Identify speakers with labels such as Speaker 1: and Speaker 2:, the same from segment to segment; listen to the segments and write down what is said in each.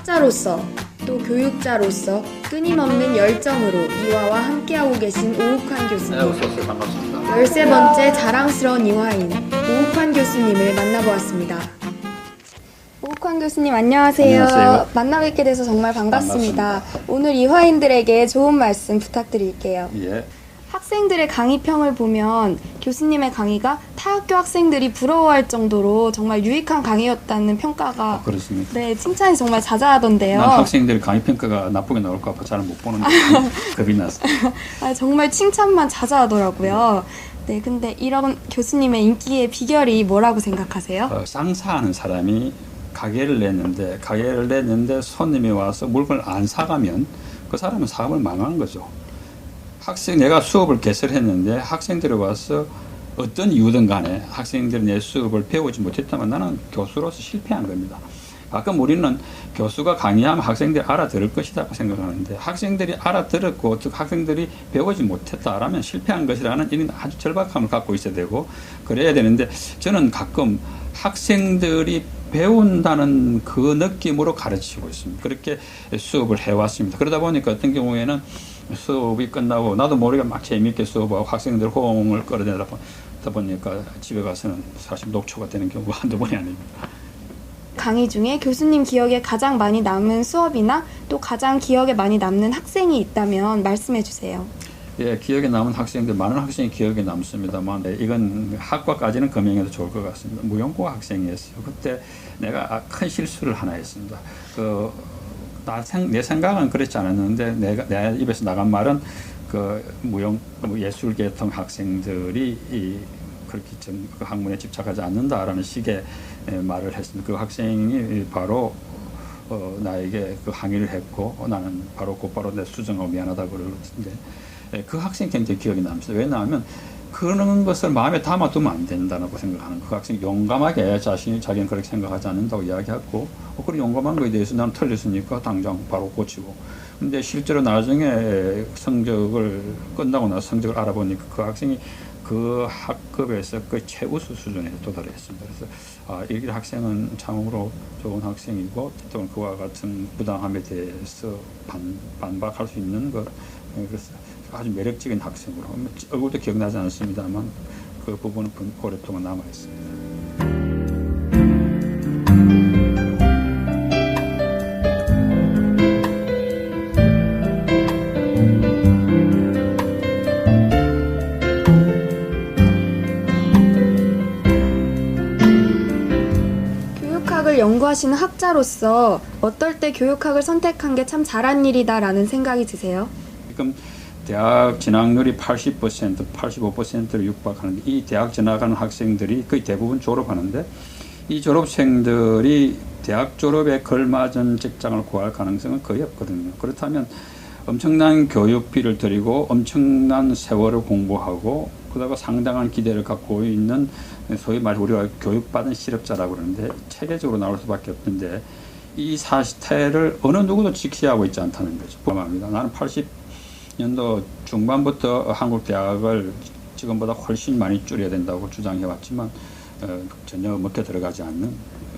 Speaker 1: 학자로서 또 교육자로서 끊임없는 열정으로 이화와 함께하고 계신 오욱환 교수님.
Speaker 2: 어서오세요. 반갑습니다.
Speaker 1: 13번째 자랑스러운 이화인 오욱환 교수님을 만나보았습니다. 오욱환 교수님 안녕하세요.
Speaker 2: 안녕하세요.
Speaker 1: 만나 뵙게 돼서 정말 반갑습니다. 오늘 이화인들에게 좋은 말씀 부탁드릴게요.
Speaker 2: 예.
Speaker 1: 학생들의 강의평을 보면 교수님의 강의가 타학교 학생들이 부러워할 정도로 정말 유익한 강의였다는 평가가
Speaker 2: 그렇습니까?
Speaker 1: 네, 칭찬이 정말 자자하던데요.
Speaker 2: 난 학생들이 강의 평가가 나쁘게 나올까 봐 잘 못 보는데 겁이 났어.
Speaker 1: 정말 칭찬만 자자하더라고요. 네, 근데 이런 교수님의 인기의 비결이 뭐라고 생각하세요?
Speaker 2: 상사하는 사람이 가게를 냈는데 손님이 와서 물건을 안 사가면 그 사람은 사업을 망한 거죠. 내가 수업을 개설했는데 학생들이 와서 어떤 이유든 간에 학생들이 내 수업을 배우지 못했다면 나는 교수로서 실패한 겁니다. 가끔 우리는 교수가 강의하면 학생들이 알아들을 것이라고 생각하는데 학생들이 알아들었고 학생들이 배우지 못했다라면 실패한 것이라는 이런 아주 절박함을 갖고 있어야 되고 그래야 되는데 저는 가끔 학생들이 배운다는 그 느낌으로 가르치고 있습니다. 그렇게 수업을 해왔습니다. 그러다 보니까 어떤 경우에는 수업이 끝나고 나도 모르게 막 재미있게 수업하고 학생들 호응을 끌어내다 보니까 집에 가서는 사실 녹초가 되는 경우가 한두 번이 아닙니다.
Speaker 1: 강의 중에 교수님 기억에 가장 많이 남은 수업이나 또 가장 기억에 많이 남는 학생이 있다면 말씀해 주세요.
Speaker 2: 예, 기억에 남은 학생들 많은 학생이 기억에 남습니다만 이건 학과까지는 금명해도 좋을 것 같습니다. 무용과 학생이었어요. 그때 내가 큰 실수를 하나 했습니다. 내 생각은 그렇지 않았는데 내 입에서 나간 말은 예술계통 학생들이 그렇게 그 학문에 집착하지 않는다라는 식의 말을 했습니다. 그 학생이 바로 나에게 그 항의를 했고 나는 곧바로 내 수정하고 미안하다고 그러는데 그 학생이 굉장히 기억이 남습니다. 왜냐하면 그런 것을 마음에 담아두면 안 된다고 생각하는 그 학생이 용감하게 자기는 그렇게 생각하지 않는다고 이야기했고 그런 용감한 거에 대해서 나는 틀렸으니까 당장 바로 고치고 근데 실제로 나중에 성적을 끝나고 나서 성적을 알아보니까 그 학생이 그 학급에서 그 최우수 수준에 도달했습니다. 그래서 이 학생은 참으로 좋은 학생이고 또는 그와 같은 부당함에 대해서 반박할 수 있는 것 그래서 아주 매력적인 학생으로 얼굴도 기억나지 않습니다만 그 부분은 오랫동안 남아있습니다.
Speaker 1: 교육학을 연구하시는 학자로서 어떨 때 교육학을 선택한 게 참 잘한 일이다라는 생각이 드세요?
Speaker 2: 지금 대학 진학률이 80%, 85%를 육박하는데 이 대학 진학하는 학생들이 거의 대부분 졸업하는데 이 졸업생들이 대학 졸업에 걸맞은 직장을 구할 가능성은 거의 없거든요. 그렇다면 엄청난 교육비를 들이고 엄청난 세월을 공부하고 그러다가 상당한 기대를 갖고 있는 소위 말해 우리가 교육받은 실업자라고 그러는데 체계적으로 나올 수밖에 없는데 이 사태를 어느 누구도 직시하고 있지 않다는 거죠. 범합니다. 나는 80년도 중반부터 한국 대학을 지금보다 훨씬 많이 줄여야 된다고 주장해왔지만 전혀 먹혀 들어가지 않는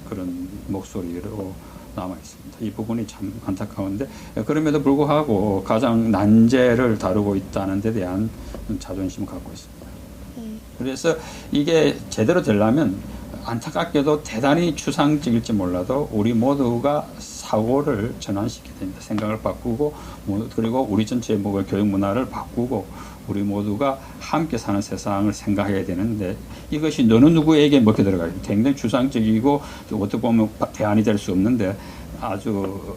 Speaker 2: 그런 목소리로 남아 있습니다. 이 부분이 참 안타까운데 그럼에도 불구하고 가장 난제를 다루고 있다는 데 대한 자존심을 갖고 있습니다. 그래서 이게 제대로 되려면 안타깝게도 대단히 추상적일지 몰라도 우리 모두가 사고를 전환시켜야 됩니다. 생각을 바꾸고 그리고 우리 전체의 교육 문화를 바꾸고 우리 모두가 함께 사는 세상을 생각해야 되는데 이것이 어느 누구에게 먹혀 들어가요. 굉장히 추상적이고 어떻게 보면 대안이 될 수 없는데 아주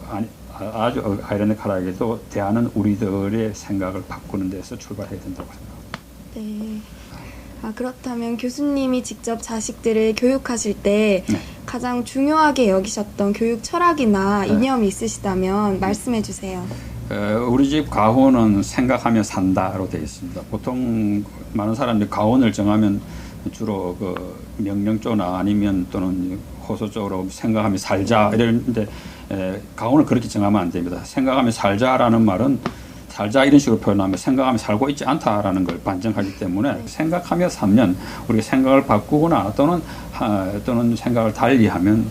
Speaker 2: 아이러니컬하게도 대안은 우리들의 생각을 바꾸는 데서 출발해야 된다고 생각합니다.
Speaker 1: 네. 그렇다면 교수님이 직접 자식들을 교육하실 때 가장 중요하게 여기셨던 교육 철학이나 이념이 있으시다면 말씀해 주세요.
Speaker 2: 우리 집 가훈은 생각하며 산다로 되어 있습니다. 보통 많은 사람들이 가훈을 정하면 주로 명령조나 아니면 또는 호소적으로 생각하며 살자 이러는데 가훈을 그렇게 정하면 안 됩니다. 생각하며 살자라는 말은 살자 이런 식으로 표현하면 생각하며 살고 있지 않다라는 걸 반증하기 때문에 생각하며 살면 우리가 생각을 바꾸거나 또는 생각을 달리하면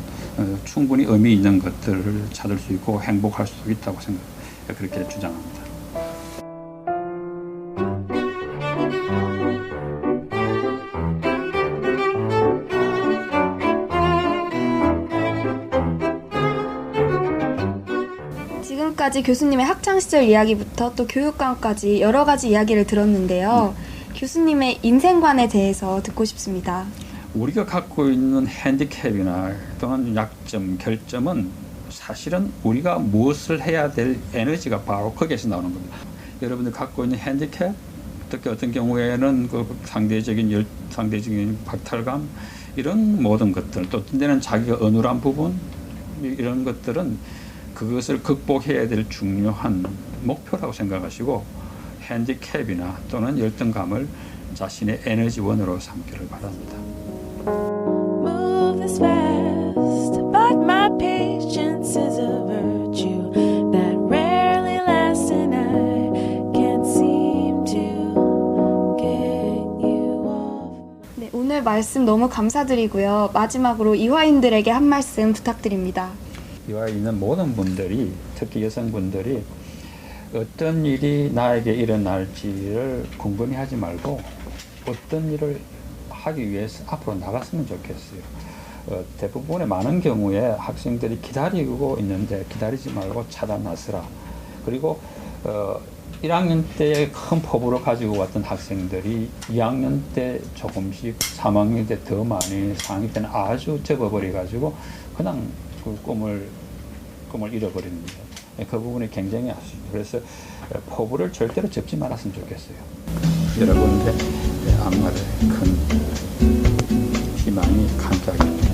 Speaker 2: 충분히 의미 있는 것들을 찾을 수 있고 행복할 수 있다고 그렇게 주장합니다.
Speaker 1: 지금까지 교수님의 학창시절 이야기부터 또 교육관까지 여러 가지 이야기를 들었는데요. 교수님의 인생관에 대해서 듣고 싶습니다.
Speaker 2: 우리가 갖고 있는 핸디캡이나 또는 약점, 결점은 사실은 우리가 무엇을 해야 될 에너지가 바로 거기에서 나오는 겁니다. 여러분들 갖고 있는 핸디캡, 특히 어떤 경우에는 그 상대적인 박탈감, 이런 모든 것들, 또 어떤 데는 자기가 어눌한 부분, 이런 것들은 그것을 극복해야 될 중요한 목표라고 생각하시고 핸디캡이나 또는 열등감을 자신의 에너지원으로 삼기를 바랍니다.
Speaker 3: Move is fast, but my patience is a virtue that rarely lasts, and I can't seem to get you off.
Speaker 1: 네, 오늘 말씀 너무 감사드리고요. 마지막으로 이화인들에게 한 말씀 부탁드립니다.
Speaker 2: 이와 있는 모든 분들이, 특히 여성분들이 어떤 일이 나에게 일어날지를 궁금해하지 말고 어떤 일을 하기 위해서 앞으로 나갔으면 좋겠어요. 대부분의 많은 경우에 학생들이 기다리고 있는데 기다리지 말고 차단하시라. 그리고 1학년 때 큰 포부를 가지고 왔던 학생들이 2학년 때 조금씩, 3학년 때 더 많이, 4학년 때는 아주 접어버려 가지고 그냥 그 꿈을 잃어버립니다. 그 부분이 굉장히 아쉽습니다. 그래서 포부를 절대로 접지 말았으면 좋겠어요. 여러분의 앞날에 큰 희망이 함께하길